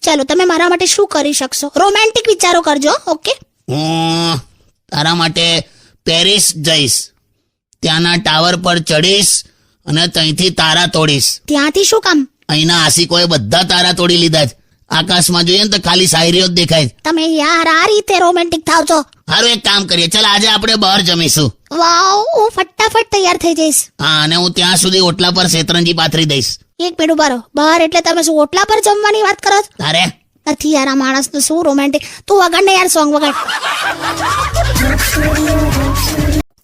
ચાલો તમે મારા માટે શું કરી શકશો? રોમેન્ટિક વિચારો કરજો. ઓકે, હું તારા માટે પેરિસ જઈશ, ત્યાંના ટાવર પર ચડીશ અને ત્યાંથી તારા તોડીશ. ત્યાંથી શું કામ? અહીંના આશિકોએ બધા તારા તોડી લીધા છે. આકાશમાં જોઈએ ને તો ખાલી શાયરીઓ જ દેખાય છે. તમે યાર આ રીતે રોમેન્ટિક થાવ છો. સારું, એક કામ કરીએ, ચાલ આજે આપણે બહાર જમીશું. વાવ, હું ફટાફટ તૈયાર થઈ જઈશ. હા, અને હું ત્યાં સુધી ઓટલા પર શેતરંજી પાથરી દઈશ. એક મિનિટ ઉભા રહો. બહાર એટલે તમે શું ઓટલા પર જમવાની વાત કરો છો? તારે નથી યાર, આ માણસનું શું રોમેન્ટિક. તું વગાડ ને યાર, સોંગ વગાડ.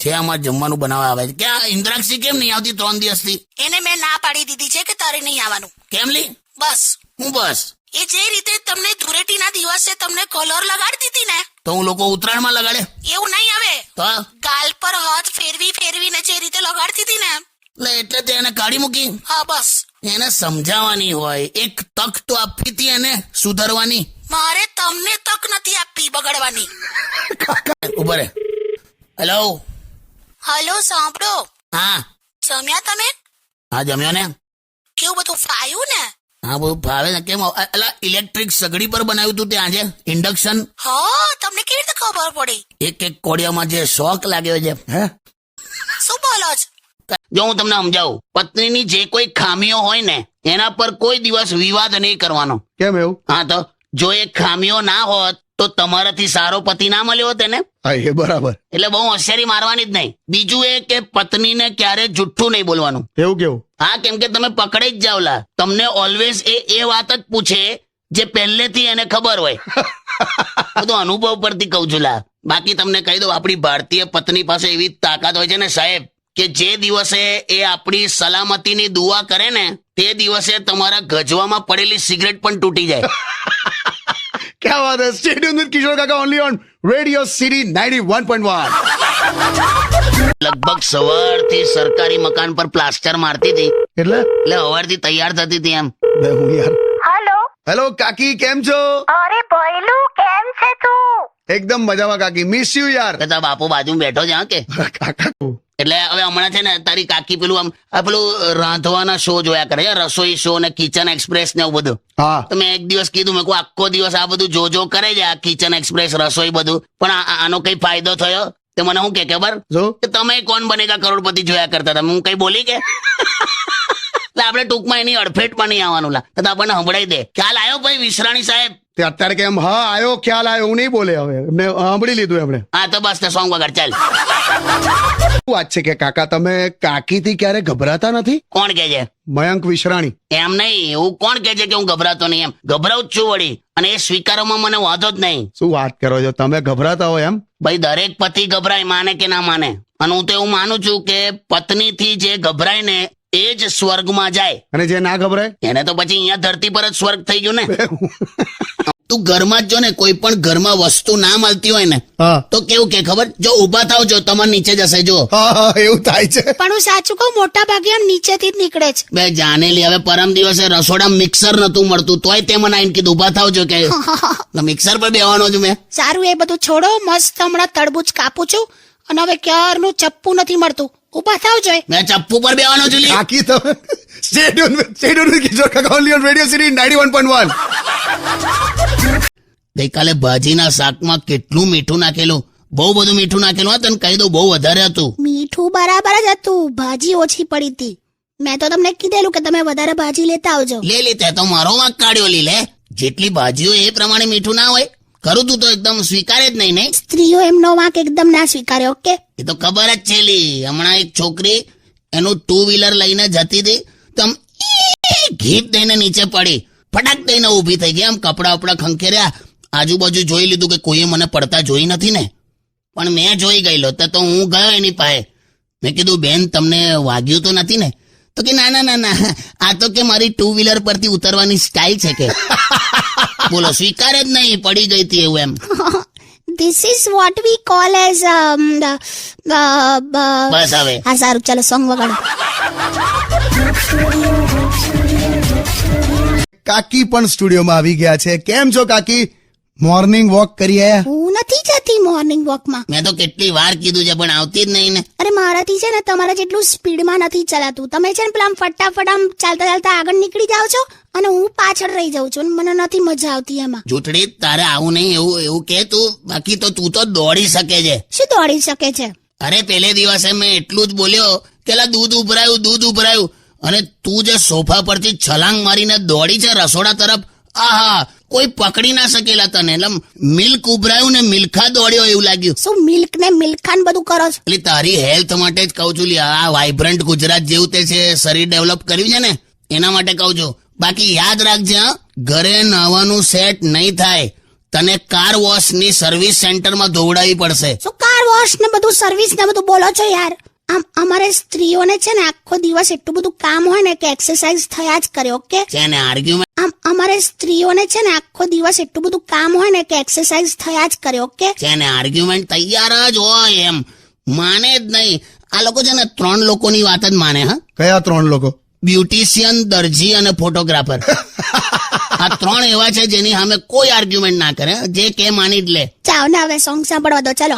છે આમાં જમવાનું બનાવવા આવે છે. ક્યાં ઇન્દ્રાક્ષી કેમ નહીં આવતી 3 દિવસથી? એને મેં ના પાડી દીધી છે કે તારે નહીં આવવાનું. કેમ લી? બસ હું બસ? એ જે રીતે તમને ધૂળેટીના દિવસે તમને કલર લગાડતી હતી ને, તો હું લોકો ઉત્તરાયણમાં લગાડે એવું નહીં આવે. તો ગાલ પર હાથ ફેરવીને જે રીતે લગાડતી હતી ને, એટલે તે એને કાઢી મૂકી. હા બસ. એને સમજાવવાની હોય, એક તક તો આપવી હતી એને સુધારવાની. મારે તમને તક નથી આપવી બગડવાની. ઉભા રે. હેલો. હલો, સાંભળો. હા જમ્યા તમે? હા, જમ્યો ને. કેવું બધું ફાયું ને? હા, બહુ ભાવે ને. કેમ અલા ઇલેક્ટ્રિક સગડી પર બનાવ્યું તું તે આજે ઇન્ડક્શન? હા, તમને કેવી રીતે ખબર પડી? એક કોડિયામાં જે શોખ લાગ્યો છે. હે, શું બોલો છો? જો હું તમને સમજાવું, પત્નીની જે કોઈ ખામીઓ હોય ને એના પર કોઈ દિવસ વિવાદ નહીં કરવાનો. કેમ એવું? હા, તો જો એ ખામીઓ ના હોત તો તમારાથી સારો પતિ ના મળ્યો હોત એને. હા, એ બરાબર. એટલે બહુ હોશિયારી મારવાની જ નહીં. બીજું એ કે પત્નીને ક્યારે જુઠ્ઠું નહીં બોલવાનું. એવું કેવું? હા, કેમ કે તમે પકડી જ જાવલા. તમને ઓલવેઝ એ વાત જ પૂછે જે પહેલેથી એને ખબર હોય. બધું અનુભવ પરથી કહું છું લા. બાકી તમને કહી દઉં, આપણી ભારતીય પત્ની પાસે એવી તાકાત હોય છે ને સાહેબ, કે જે દિવસે એ આપણી સલામતીની દુઆ કરે ને તે દિવસે તમારા ગજવામાં પડેલી સિગરેટ પણ તૂટી જાય. क्या बात है. Stay tuned with Kishore Kaka only on Radio City 91.1. લગભગ સવારથી સરકારી મકાન પર પ્લાસ્ટર મારતી હતી, એટલે એટલે સવારથી તૈયાર થતી હતી એમ. બે હું યાર. હલો. હેલો કાકી, કેમ છો? અરે ભઈલું, કેમ છે તું? એકદમ મજામાં કાકી. મિસ યુ યાર. કે તારા બાપુ બાજુ બેઠો છે. હા કે કાકા એટલે હવે હમણાં છે ને તારી કાકી પેલું પેલું રાંધવાના શો જોયા કરે છે, રસોઈ શો ને કિચન એક્સપ્રેસ ને એવું બધું. હા, તો મેં એક દિવસ કીધું, મેં આખો દિવસ આ બધું જો કરે છે, આ કિચન એક્સપ્રેસ રસોઈ બધું, પણ આનો કઈ ફાયદો થયો? તે મને શું કે ખબર જો કે તમે કોણ બનેગા કરોડપતિ જોયા કરતા હતા. હું કઈ બોલી કે એટલે આપણે ટૂંકમાં એની અડફેટમાં નહીં આવવાનું લા. તો આપણને સંભળાઈ દે. ખ્યાલ આવ્યો ભાઈ વિશ્રાણી સાહેબ? તે અત્યારે કેમ? હા, આવ્યો, ખ્યાલ આવ્યો. હું નહીં બોલે હવે, એમને સાંભળી લીધું એમણે. હા, તો બસ તે સોંગ વગાડ ચાલ. શું વાત છે કે કાકા તમે કાકીથી ક્યારે ગભરાતા નથી? કોણ કે છે? મયંક વિશ્રાણી. એમ નહીં, એવું કોણ કે છે કે હું ગભરાતો નહીં? એમ ગભરાવું જ છું વળી, અને એ સ્વીકારવામાં મને વાંધો જ નહીં. શું વાત કરો છો તમે? ગભરાતા હોય એમ? ભાઈ દરેક પતિ ગભરાય, માને કે ના માને. અને હું તો એવું માનું છું કે પત્નીથી જે ગભરાય ને એ જ સ્વર્ગમાં જાય, અને જે ના ગભરાય એને તો પછી અહીંયા ધરતી પર જ સ્વર્ગ થઈ ગયું ને. તું ઘરમાં જ જો ને, કોઈ પણ ઘરમાં વસ્તુ ના મળતી હોય ને હા તો કેવું કે ખબર, જો ઉભા થાવ જો તમારે નીચે જશે. જો હા, એવું થાય છે. પણ હું સાચું કહું, મોટા ભાગે આમ નીચેથી જ નીકળે છે. બે જાનેલી, હવે પરમ દિવસે રસોડા મિક્સર નતું મળતું તોય તે મને આઈને કીધું ઉભા થાવ જો કે મિક્સર પર બેવાનો છું મેં. સારું, એ બધું છોડો. મસ્ત હમણાં તરબૂચ કાપું છું અને હવે ક્યારનું ચપ્પુ નથી મળતું. ઉભા થાવ જોઈએ. મેં ચપ્પુ પર બેવાનો છું લી. કાકી તમે Stay tuned with Kishore Kaka only on Radio City 91.1. ગઈકાલે ભાજીના શાકમાં કેટલું મીઠું નાખેલું, બહુ બધું મીઠું નાખેલું. હા, તને કહી દઉં, બહુ વધારે હતું. મીઠું બરાબર જ હતું, ભાજી ઓછી પડી હતી. મેં તો તમને કીધેલું કે તમે વધારે ભાજી લેતા આવજો. લે તે તો મારો વાંક કાઢ્યો લી. લે, જેટલી ભાજીઓ એ પ્રમાણે મીઠું ના હોય. ખરું, તું તો એકદમ સ્વીકારે જ નહીં ને. સ્ત્રીઓ એમનો વાંક એકદમ ના સ્વીકારે. ઓકે, એ તો ખબર જ છે લી. હમણાં એક છોકરી એનું 2-વ્હીલર લઈને જતી હતી તો આમ ઘીપ દઈને નીચે પડી, ફટાક દઈને ઊભી થઈ ગઈ. આમ કપડા વપડા ખંખેર્યા, આજુબાજુ જોઈ લીધું કે કોઈએ મને પડતા જોઈ નથી ને, પણ મેં જોઈ ગયેલો. તો હું ગયો એની પાસે. મેં કીધું, બેન તમને વાગ્યું તો નથી ને? તો કે ના ના ના ના, આ તો કે મારી 2-વ્હીલર પરથી ઉતરવાની સ્ટાઇલ છે કે. બોલો, સ્વીકારે જ નહીં, પડી ગઈ હતી એવું એમ. This is what we call as બસ હવે હા સારું, ચાલો સોંગ વગાડો. કાકી પણ સ્ટુડિયોમાં આવી ગયા છે. કેમ છો કાકી? મોર્નિંગ વોક કરી આયા? હું નથી જતી મોર્નિંગ વોકમાં. મેં તો કેટલી વાર કીધું છે પણ આવતી જ નહીં ને. અરે મારાથી છે ને તમારા જેટલું સ્પીડમાં નથી ચલાતું. તમે છે ને પેલા આમ ફટાફટ આમ ચાલતા ચાલતા આગળ નીકળી જાઓ છો અને હું પાછળ રહી જાઉં છું અને મને નથી મજા આવતી એમાં. જૂઠડી, તારે આવું નહીં, એવું કે તું. બાકી તો તું તો દોડી શકે છે. શું દોડી શકે છે? અરે પહેલે દિવસે મેં એટલું જ બોલ્યો કે લા દૂધ ઉભરાયું અને તું જે સોફા પરથી છલાંગ મારીને દોડી છે રસોડા તરફ, આહા, કોઈ પકડી ના શકેલા તને. એટલે મિલ્ક ઉભરાયું ને મિલ્ખા દોડ્યો એવું લાગ્યું. શું મિલ્ક ને મિલ્ખાન બધું કરો છો? એટલે તારી હેલ્થ માટે જ કહું છું લી. આ વાઇબ્રન્ટ ગુજરાત જેવું તે છે, શરીર ડેવલપ કર્યું છે ને એના માટે કહું છું. બાકી યાદ રાખજે, ઘરે નાવાનું સેટ નહીં થાય, તને કાર વોશ ની સર્વિસ સેન્ટરમાં દોડાવી પડશે. શું કાર વોશ ને બધું સર્વિસ ને બધું બોલો છો યાર? અમારે સ્ત્રીઓને છે ને આખો દિવસ એટલું બધું કામ હોય ને કે એક્સરસાઇઝ થયા જ કરે. ઓકે છે ને આર્ગ્યુમેન્ટ. અમારે સ્ત્રીઓને છે ને આખો દિવસ એટલું બધું કામ હોય ને કે એક્સરસાઇઝ થયા જ કરે. ઓકે છે ને આર્ગ્યુમેન્ટ તૈયાર જ હોય એમ. માને જ નહીં આ લોકો. છે ને 3 લોકોની વાત જ માને. હા, કયા 3 લોકો? બ્યુટિશિયન, દરજી અને ફોટોગ્રાફર. આ 3 એવા છે જેની સામે કોઈ આર્ગ્યુમેન્ટ ના કરે, જે કે માની જ લે. ચાલો ને હવે સોંગ સાંભળવા દો. ચલો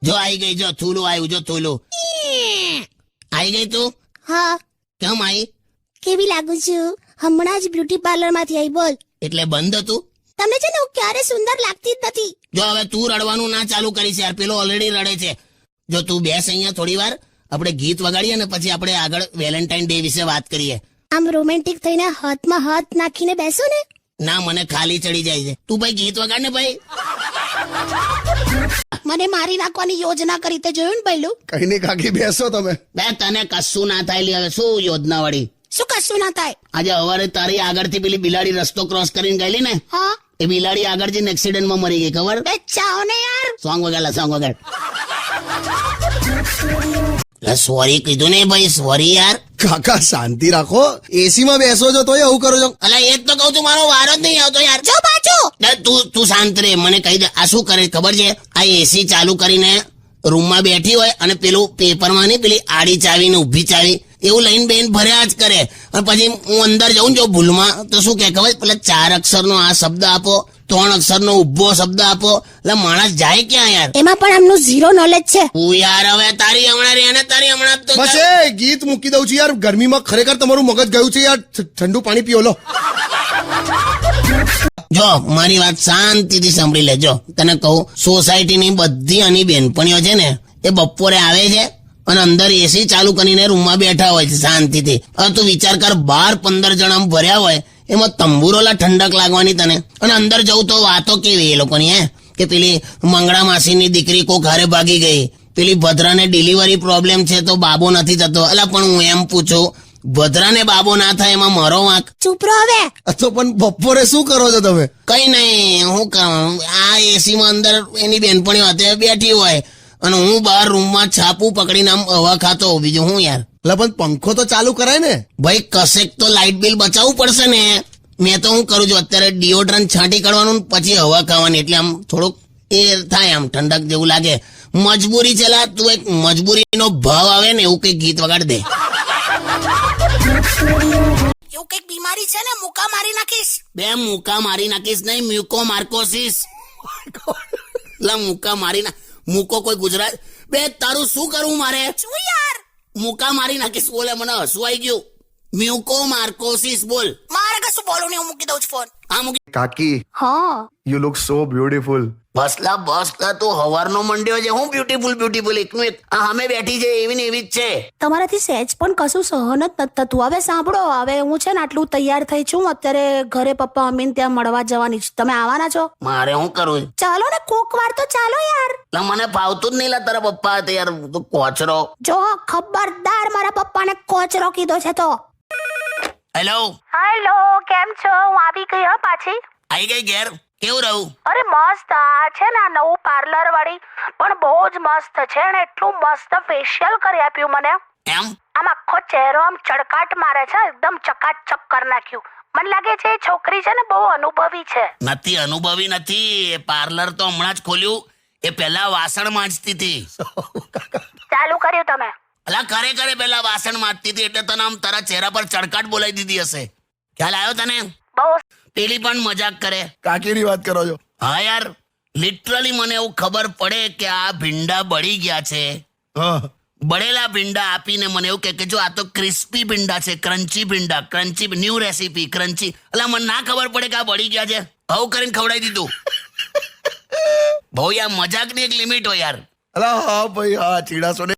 જો આવી ગઈ, જો થૂલું આવ્યું, જો થૂલું આવી ગઈ. તું હા, કેમ આવી? કેવી લાગુ છું? હમણાં જ બ્યુટી પાર્લર માંથી આવી. બોલ, એટલે બંધ હતું? તમને છે ને હું ક્યારે સુંદર લાગતી જ નથી. જો હવે તું રડવાનું ના ચાલુ કરીશ યાર, પેલો ઓલરેડી રડે છે. જો તું બેસ અહીંયા થોડી વાર, આપણે ગીત વગાડીએ ને પછી આપણે આગળ વેલેન્ટાઇન ડે વિશે વાત કરીએ. આમ રોમેન્ટિક થઈને હાથમાં હાથ નાખીને બેસો ને. ના, મને ખાલી ચડી જાય છે. તું ભાઈ ગીત વગાડ ને ભાઈ. મને મારી નાખવાની યોજના કરી તે જોયું ને પહેલું? કઈ નહીં કાકી, બેસો તમે. બે તને કશું ના થાય લી. હવે શું યોજના વાળી? શું કશું ના થાય? આજે સવારે તારી આગળથી પેલી બિલાડી રસ્તો ક્રોસ કરીને ગયેલી ને, હા, એ બિલાડી આગળ જઈને એક્સિડન્ટમાં મરી ગઈ. ખબર? બે ચાઓ ને યાર. સોંગ વગાડ, સોંગ વગાડ. સોરી કીધું ને ભાઈ, સોરી યાર. કાકા શાંતિ રાખો, એસી માં બેસો છો તોય આવું કરો છો. અલા એ જ તો કહું છું, મારો વારો જ નહીં આવતો યાર. જો બાજુ તું શાંત રે, મને કહી દે. આ શું કરે ખબર છે? આ એસી ચાલુ કરીને રૂમમાં બેઠી હોય અને પેલું પેપરમાં નહીં પેલી આડી ચાવી ને ઊભી ચાવી એવું લઈને બેન ભર્યા જ કરે. અને પછી હું અંદર જાઉં જો ભૂલમાં તો શું કે ખબર? પેલા 4 અક્ષરનો આ શબ્દ આપો, 3 અક્ષરનો ઉભો શબ્દ આપો. એટલે માણસ જાય ક્યાં યાર? એમાં પણ એમનું ઝીરો નોલેજ છે. તું યાર હવે તારી હમણાં રે ને તારી હમણાં તો બસ એ ગીત મૂકી દઉં છું યાર. ગરમીમાં ખરેખર તમારું મગજ ગયું છે યાર. ઠંડુ પાણી પીઓ લો. જો મારી વાત શાંતિથી સાંભળી લેજો. તને કહું, સોસાયટીની બધી આની બેનપણીઓ છે ને એ બપોરે આવે છે અને અંદર એસી ચાલુ કરીને રૂમમાં બેઠા હોય છે શાંતિથી. હવે તું વિચાર કર, 12-15 જણા ભર્યા હોય, એમાં તંબુરોલા ઠંડક લાગવાની તને. અને અંદર જવું તો વાતો કેવી એ લોકોની, કે પેલી મંગળા માસીની દીકરી કોક હારે ભાગી ગઈ, પેલી ભદ્રાને ડિલિવરી પ્રોબ્લેમ છે તો બાબો નથી થતો. અલા પણ હું એમ પૂછું, ભદ્રાને બાબો ના થાય એમાં મારો વાંક? ચૂપ રહો હવે. તો પણ બપોરે શું કરો છો તમે? કઈ નહીં, હું કહું, આ એસી માં અંદર એની બેનપણીઓ હાથે બેઠી હોય અને હું બહાર રૂમમાં છાપું પકડીને આમ હવા ખાતો. બીજું હું યાર? એટલે પણ પંખો તો ચાલુ કરાય ને ભાઈ. કશેક તો લાઇટ બિલ બચાવવું પડશે ને. મેં તો હું કરું છું અત્યારે ડિઓડ્રન્ટ છાંટી કાઢવાનું પછી હવા ખાવાની, એટલે આમ થોડુંક એ થાય, આમ ઠંડક જેવું લાગે. મજબૂરી છે લા. તું એક મજબૂરીનો ભાવ આવે ને એવું કઈ ગીત વગાડ દે. એવું કઈક બીમારી છે ને, મુકા મારી નાખીશ. બે મુકા મારી નાખીશ નહીં, મ્યુકો માર્કોસિસ. લા મુકા મારી ના મૂકો કોઈ ગુજરાત. બે તારું શું કરવું મારે? શું યાર? મુકા મારી નાખીશ બોલે, મને હસવું આવી ગયું. મ્યુકો માર્કોસિસ બોલ. મારે કશું બોલું નહીં, હું મૂકી દઉં છું ફોન. હા મૂકી. કાકી, હા, યુ લુક સો બ્યુટીફુલ. બસલા તું હવારનો મંડ્યો છે. હું બ્યુટીફુલ એકનું એક આ સામે બેઠી છે એવી ને એવી જ છે. તમારાથી સહેજ પણ કશું સહન જ નથી થતું. હવે સાંભળો, હવે હું છે ને આટલું તૈયાર થઈ છું, અત્યારે ઘરે પપ્પા મમ્મીને ત્યાં મળવા જવાની છું. તમે આવવાના છો? મારે હું કરું? ચાલો ને, કોક વાર તો ચાલો યાર. લા મને ફાવતું જ નહીં લા તારા પપ્પા હતા યાર. તું કોચરો. જો ખબરદાર, મારા પપ્પાને કોચરો કીધો છે તો. હેલો કેમ છો? હું આવી ગઈ હા પાછી. આવી ગઈ ઘેર? કેવું રહું? અરે મસ્ત. આ છે ને આ નવું પાર્લર વાળી પણ બહુ જ મસ્ત છે ને એટલું મસ્ત ફેશિયલ કરી આપ્યું મને. એમ? આમ આખો ચહેરો આમ ચડકાટ મારે છે, એકદમ ચકાચક કરી નાખ્યું. મને લાગે છે એ છોકરી છે ને બહુ અનુભવી છે. નથી અનુભવી નથી. એ પાર્લર તો હમણાં જ ખોલ્યું. એ પહેલા વાસણ માંજતી હતી. ચાલુ કર્યું તમે? અલા ખરેખર પહેલા વાસણ માંજતી હતી એટલે તને આમ તારા ચહેરા પર ચડકાટ બોલાવી દીધી હશે. ખ્યાલ આવ્યો તને? બહુ પેલી પણ મજાક કરે. કાકીની વાત કરો છો? હા યાર, લિટરલી મને એવું ખબર પડે કે આ ભીંડા બળી ગયા છે. હા. બળેલા ભીંડા આપીને મને એવું કહે કે જો આ તો ક્રિસ્પી ભીંડા છે, ક્રન્ચી ભીંડા, ક્રન્ચી ન્યૂ રેસીપી ક્રન્ચી. એટલે મને ના ખબર પડે કે આ બળી ગયા છે, હવ કરીને ખવડાવી દીધું. બહુ યાર મજાકની એક લિમિટ હોય યાર. અલા હા ભાઈ હા, ચીડાશો ને.